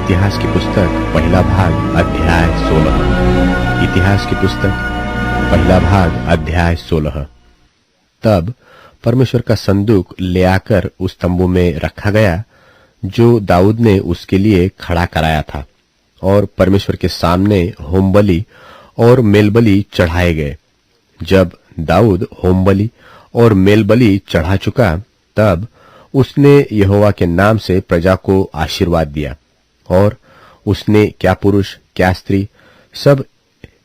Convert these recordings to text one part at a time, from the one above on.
इतिहास की पुस्तक पहला भाग अध्याय 16। इतिहास की पुस्तक पहला भाग अध्याय 16। तब परमेश्वर का संदूक ले आकर उस तंबू में रखा गया जो दाऊद ने उसके लिए खड़ा कराया था, और परमेश्वर के सामने होमबलि और मेलबलि चढ़ाए गए। जब दाऊद होमबलि और मेलबलि चढ़ा चुका, तब उसने यहोवा के नाम से प्रजा को आशीर्वाद दिया, और उसने क्या पुरुष क्या स्त्री सब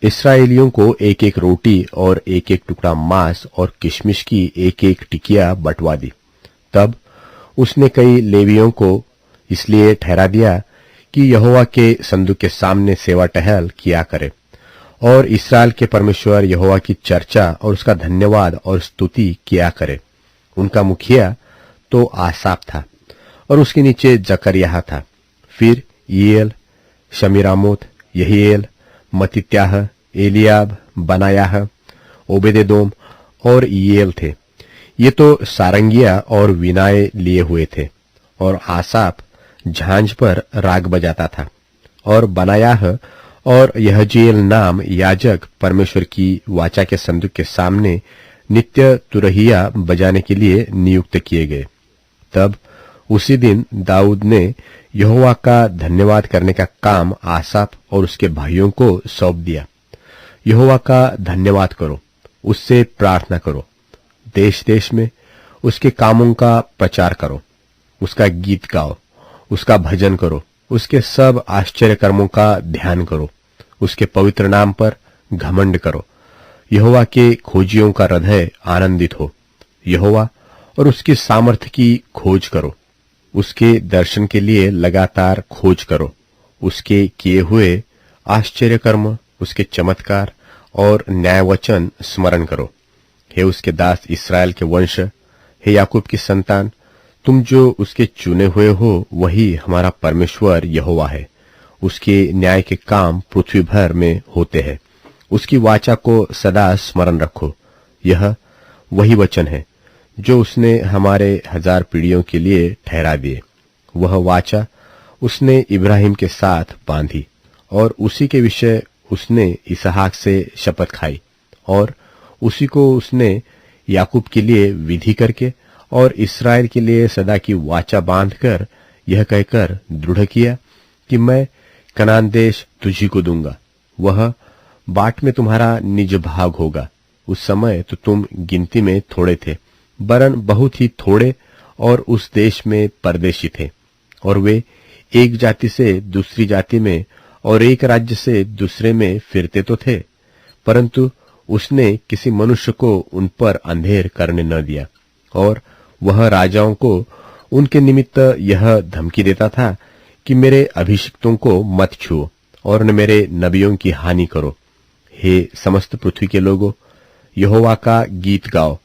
इस्राएलियों को एक एक रोटी और एक एक टुकड़ा मांस और किशमिश की एक एक टिकिया बंटवा दी। तब उसने कई लेवियों को इसलिए ठहरा दिया कि यहोवा के संदूक के सामने सेवा टहल किया करे, और इस्राएल के परमेश्वर यहोवा की चर्चा और उसका धन्यवाद और स्तुति किया करे। उनका मुखिया तो आसाफ था, और उसके नीचे जकरिया था। फिर यीएल, शमीरामोत, यहीएल, मत्तित्याह, एलियाब, बनायाह, ओबेदेदोम और यीएल थे। ये तो सारंगिया और वीणाएं लिए हुए थे, और आसाफ झांझ पर राग बजाता था। और बनायाह और यहजीएल नाम याजक परमेश्वर की वाचा के संदूक के सामने नित्य तुरहिया बजाने के लिए नियुक्त किए गए। तब उसी दिन दाऊद ने यहोवा का धन्यवाद करने का काम आसाफ और उसके भाइयों को सौंप दिया। यहोवा का धन्यवाद करो, उससे प्रार्थना करो, देश देश में उसके कामों का प्रचार करो, उसका गीत गाओ, उसका भजन करो, उसके सब आश्चर्य कर्मों का ध्यान करो, उसके पवित्र नाम पर घमंड करो। यहोवा के खोजियों का हृदय आनंदित हो। यहोवा और उसकी सामर्थ्य की खोज करो, उसके दर्शन के लिए लगातार खोज करो। उसके किए हुए आश्चर्य कर्म, उसके चमत्कार और न्याय वचन स्मरण करो। हे उसके दास इस्राएल के वंश, हे याकूब की संतान, तुम जो उसके चुने हुए हो, वही हमारा परमेश्वर यहोवा है। उसके न्याय के काम पृथ्वी भर में होते हैं। उसकी वाचा को सदा स्मरण रखो। यह वही वचन है जो उसने हमारे 1000 पीढ़ियों के लिए ठहरा दिए। वह वाचा उसने इब्राहिम के साथ बांधी, और उसी के विषय उसने इसहाक से शपथ खाई, और उसी को उसने याकूब के लिए विधि करके और इस्राएल के लिए सदा की वाचा बांधकर यह कहकर दृढ़ किया कि मैं कनान देश तुझी को दूंगा। वह बाट में तुम्हारा निज भाग होगा। उस समय तो तुम गिनती में थोड़े थे, वरन बहुत ही थोड़े, और उस देश में परदेशी थे। और वे एक जाति से दूसरी जाति में और एक राज्य से दूसरे में फिरते तो थे, परंतु उसने किसी मनुष्य को उन पर अंधेर करने न दिया। और वह राजाओं को उनके निमित्त यह धमकी देता था कि मेरे अभिषिक्तों को मत छुओ और न मेरे नबियों की हानि करो। हे समस्त पृथ्वी के लोगों, यहोवा का गीत गाओ,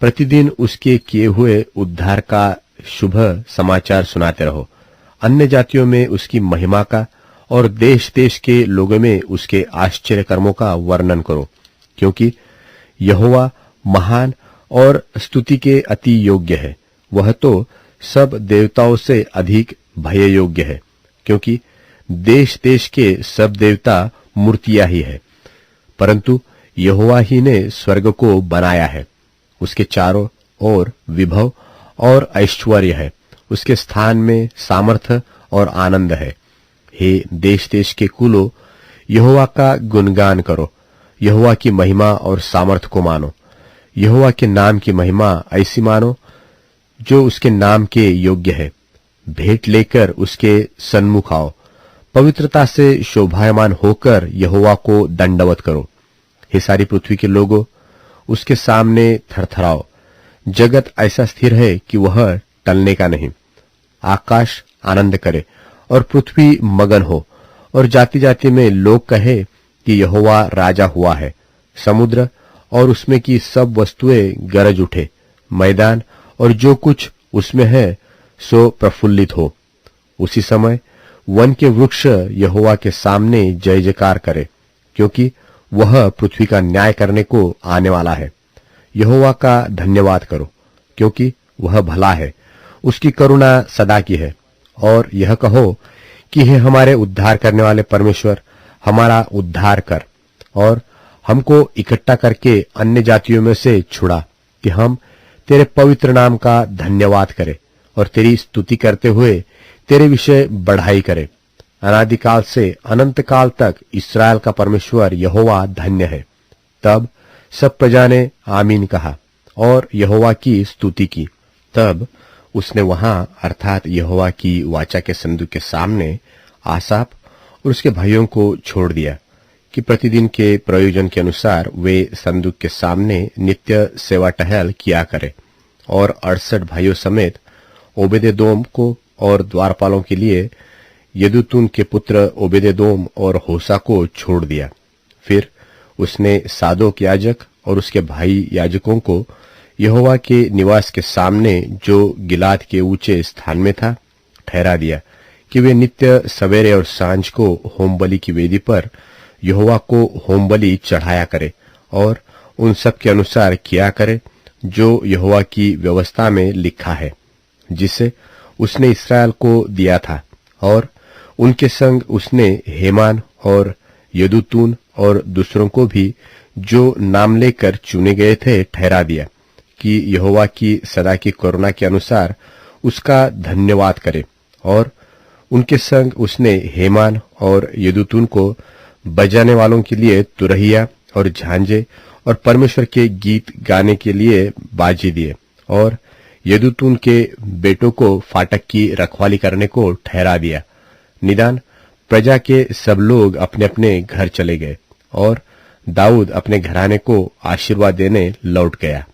प्रतिदिन उसके किए हुए उद्धार का शुभ समाचार सुनाते रहो। अन्य जातियों में उसकी महिमा का और देश देश के लोगों में उसके आश्चर्य कर्मों का वर्णन करो, क्योंकि यहोवा महान और स्तुति के अति योग्य है। वह तो सब देवताओं से अधिक भय योग्य है, क्योंकि देश देश के सब देवता मूर्तियां ही है, परंतु यहोवा ही ने स्वर्ग को बनाया है। उसके चारों ओर विभव और ऐश्वर्य है, उसके स्थान में सामर्थ्य और आनंद है। हे देश देश के कुलों, यहोवा का गुणगान करो, यहोवा की महिमा और सामर्थ्य को मानो। यहोवा के नाम की महिमा ऐसी मानो जो उसके नाम के योग्य है। भेंट लेकर उसके सन्मुख आओ, पवित्रता से शोभायमान होकर यहोवा को दंडवत करो। हे सारी पृथ्वी के लोगों, उसके सामने थरथराओ। जगत ऐसा स्थिर है कि वह टलने का नहीं। आकाश आनंद करे और पृथ्वी मगन हो, और जाति जाति में लोग कहे कि यहोवा राजा हुआ है। समुद्र और उसमें की सब वस्तुएं गरज उठे। मैदान और जो कुछ उसमें है सो प्रफुल्लित हो। उसी समय वन के वृक्ष यहोवा के सामने जय जयकार करे, क्योंकि वह पृथ्वी का न्याय करने को आने वाला है। यहोवा का धन्यवाद करो, क्योंकि वह भला है, उसकी करुणा सदा की है। और यह कहो कि हे हमारे उद्धार करने वाले परमेश्वर, हमारा उद्धार कर और हमको इकट्ठा करके अन्य जातियों में से छुड़ा, कि हम तेरे पवित्र नाम का धन्यवाद करें और तेरी स्तुति करते हुए तेरे विषय बढ़ाई करें। अनादिकाल से अनंत काल तक इस्राएल का परमेश्वर यहोवा धन्य है। तब सब प्रजा ने आमीन कहा और यहोवा की स्तुति की। तब उसने वहां अर्थात यहोवा की वाचा के संदूक के सामने आसाप और उसके भाइयों को छोड़ दिया कि प्रतिदिन के प्रयोजन के अनुसार वे संदूक के सामने नित्य सेवा टहल किया करे, और 68 भाइयों समेत ओबेदेदोम को और द्वारपालों के लिए यदुतून के पुत्र ओबेदेदोम और होसा को छोड़ दिया। फिर उसने सादोक याजक और उसके भाई याजकों को यहोवा के निवास के सामने जो गिलाद के ऊंचे स्थान में था ठहरा दिया कि वे नित्य सवेरे और सांझ को होमबलि की वेदी पर यहोवा को होमबलि चढ़ाया करे और उन सब के अनुसार किया करे जो यहोवा की व्यवस्था में लिखा है, जिसे उसने इस्राएल को दिया था। और उनके संग उसने हेमान और यदुतून और दूसरों को भी जो नाम लेकर चुने गए थे ठहरा दिया कि यहोवा की सदा की करुणा के अनुसार उसका धन्यवाद करे। और उनके संग उसने हेमान और यदुतून को बजाने वालों के लिए तुरहिया और झांझे और परमेश्वर के गीत गाने के लिए बाजे दिए, और यदुतून के बेटों को फाटक की रखवाली करने को ठहरा दिया। निदान प्रजा के सब लोग अपने अपने घर चले गए और दाऊद अपने घराने को आशीर्वाद देने लौट गया।